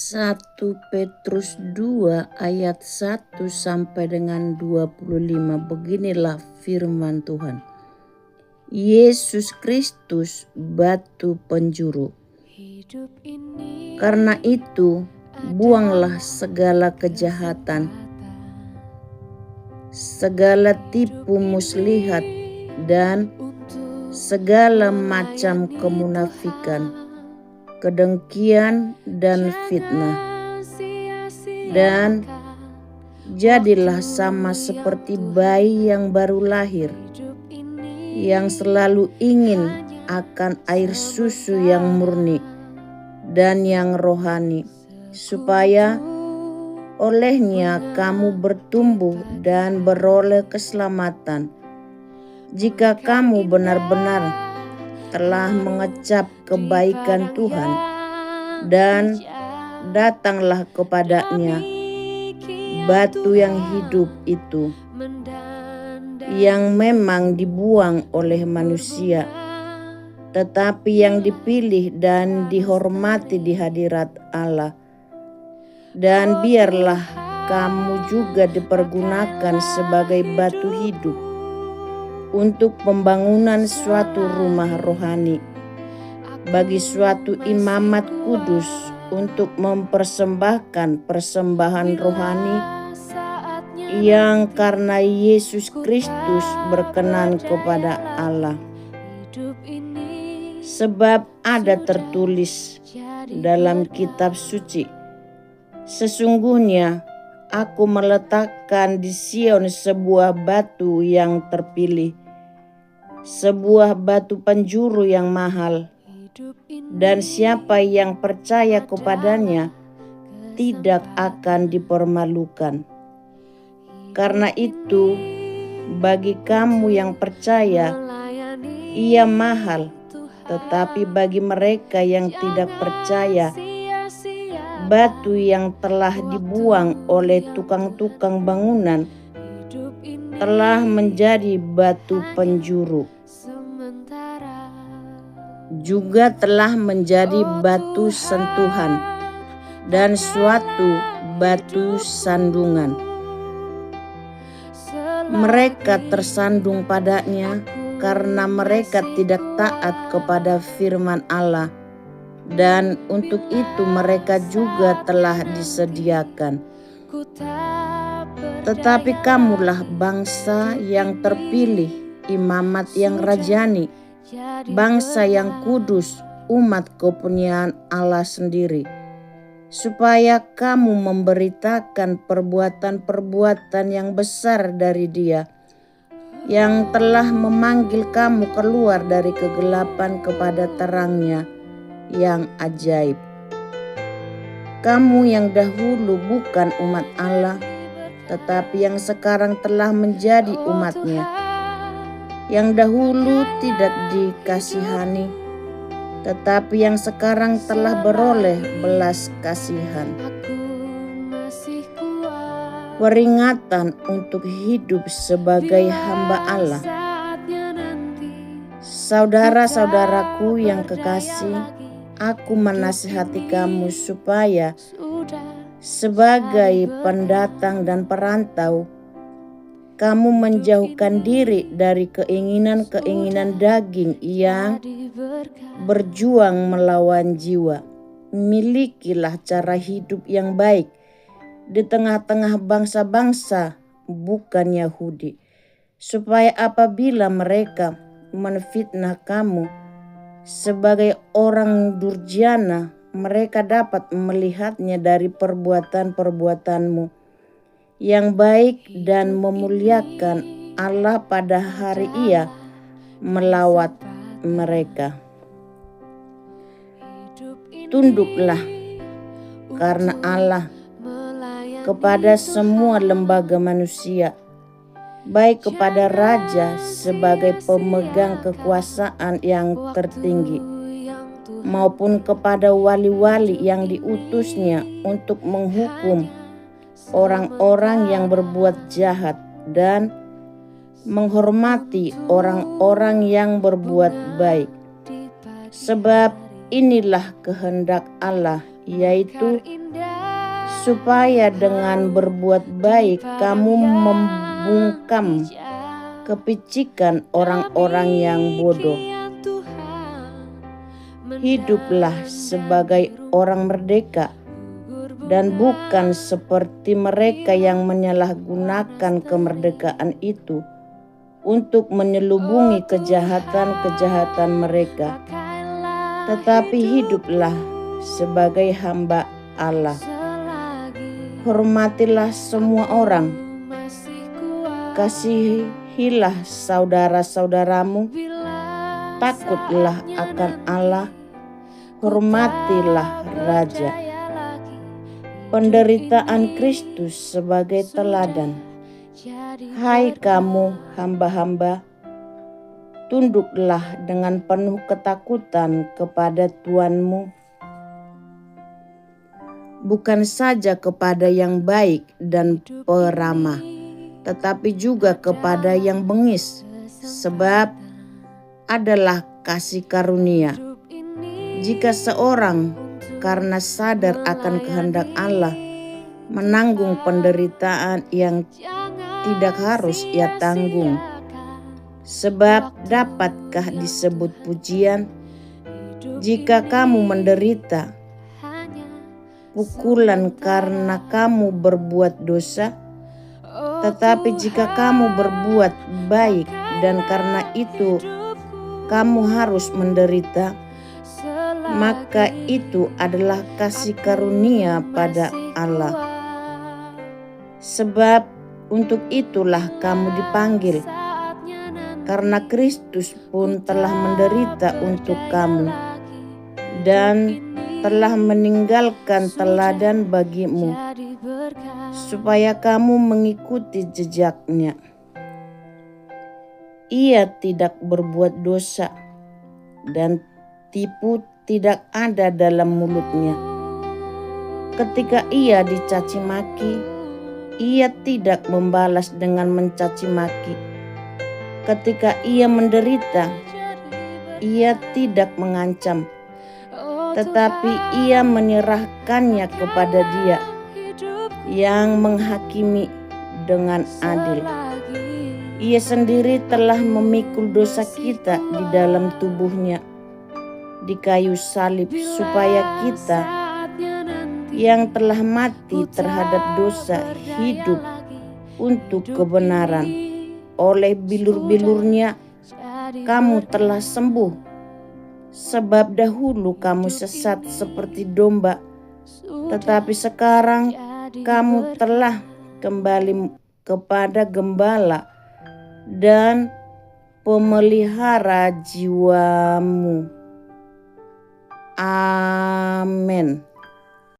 1 Petrus 2 ayat 1 sampai dengan 25. Beginilah firman Tuhan. Yesus Kristus batu penjuru. Karena itu buanglah segala kejahatan, segala tipu muslihat dan segala macam kemunafikan, kedengkian dan fitnah. Dan jadilah sama seperti bayi yang baru lahir, yang selalu ingin akan air susu yang murni dan yang rohani, supaya olehnya kamu bertumbuh dan beroleh keselamatan, jika kamu benar-benar telah mengecap kebaikan Tuhan dan datanglah kepadanya, batu yang hidup itu, yang memang dibuang oleh manusia, tetapi yang dipilih dan dihormati di hadirat Allah. Dan biarlah kamu juga dipergunakan sebagai batu hidup untuk pembangunan suatu rumah rohani, bagi suatu imamat kudus, untuk mempersembahkan persembahan rohani yang karena Yesus Kristus berkenan kepada Allah. Sebab ada tertulis dalam kitab suci, sesungguhnya aku meletakkan di Sion sebuah batu yang terpilih, sebuah batu penjuru yang mahal, dan siapa yang percaya kepadanya tidak akan dipermalukan. Karena itu, bagi kamu yang percaya, ia mahal, tetapi bagi mereka yang tidak percaya, batu yang telah dibuang oleh tukang-tukang bangunan telah menjadi batu penjuru, juga telah menjadi batu sentuhan dan suatu batu sandungan. Mereka tersandung padanya karena mereka tidak taat kepada firman Allah, dan untuk itu mereka juga telah disediakan. Tetapi kamulah bangsa yang terpilih, imamat yang rajani, bangsa yang kudus, umat kepunyaan Allah sendiri, supaya kamu memberitakan perbuatan-perbuatan yang besar dari Dia, yang telah memanggil kamu keluar dari kegelapan kepada terang-Nya yang ajaib. Kamu yang dahulu bukan umat Allah, tetapi yang sekarang telah menjadi umat-Nya, yang dahulu tidak dikasihani, tetapi yang sekarang telah beroleh belas kasihan. Peringatan untuk hidup sebagai hamba Allah. Saudara-saudaraku yang kekasih, aku menasihati kamu supaya sebagai pendatang dan perantau, kamu menjauhkan diri dari keinginan-keinginan daging yang berjuang melawan jiwa. Milikilah cara hidup yang baik di tengah-tengah bangsa-bangsa bukan Yahudi, supaya apabila mereka menfitnah kamu sebagai orang durjana, mereka dapat melihatnya dari perbuatan-perbuatanmu yang baik dan memuliakan Allah pada hari Ia melawat mereka. Tunduklah karena Allah kepada semua lembaga manusia, baik kepada raja sebagai pemegang kekuasaan yang tertinggi, maupun kepada wali-wali yang diutusnya untuk menghukum orang-orang yang berbuat jahat dan menghormati orang-orang yang berbuat baik. Sebab inilah kehendak Allah, yaitu supaya dengan berbuat baik kamu membungkam kepicikan orang-orang yang bodoh. Hiduplah sebagai orang merdeka dan bukan seperti mereka yang menyalahgunakan kemerdekaan itu untuk menyelubungi kejahatan-kejahatan mereka. Tetapi hiduplah sebagai hamba Allah. Hormatilah semua orang. Kasihilah saudara-saudaramu. Takutlah akan Allah. Hormatilah Raja. Penderitaan Kristus sebagai teladan. Hai kamu hamba-hamba, tunduklah dengan penuh ketakutan kepada Tuanmu, bukan saja kepada yang baik dan peramah, tetapi juga kepada yang bengis, sebab adalah kasih karunia. Jika seorang karena sadar akan kehendak Allah menanggung penderitaan yang tidak harus ia tanggung, sebab dapatkah disebut pujian jika kamu menderita pukulan karena kamu berbuat dosa? Tetapi jika kamu berbuat baik dan karena itu kamu harus menderita, maka itu adalah kasih karunia pada Allah. Sebab untuk itulah kamu dipanggil, karena Kristus pun telah menderita untuk kamu dan telah meninggalkan teladan bagimu, supaya kamu mengikuti jejaknya. Ia tidak berbuat dosa dan tipu tidak ada dalam mulutnya. Ketika ia dicaci maki, ia tidak membalas dengan mencaci maki. Ketika ia menderita, ia tidak mengancam, tetapi ia menyerahkannya kepada Dia yang menghakimi dengan adil. Ia sendiri telah memikul dosa kita di dalam tubuhnya di kayu salib, supaya kita yang telah mati terhadap dosa hidup untuk kebenaran. Oleh bilur-bilurnya kamu telah sembuh, sebab dahulu kamu sesat seperti domba, tetapi sekarang kamu telah kembali kepada Gembala dan Pemelihara jiwamu. Amin.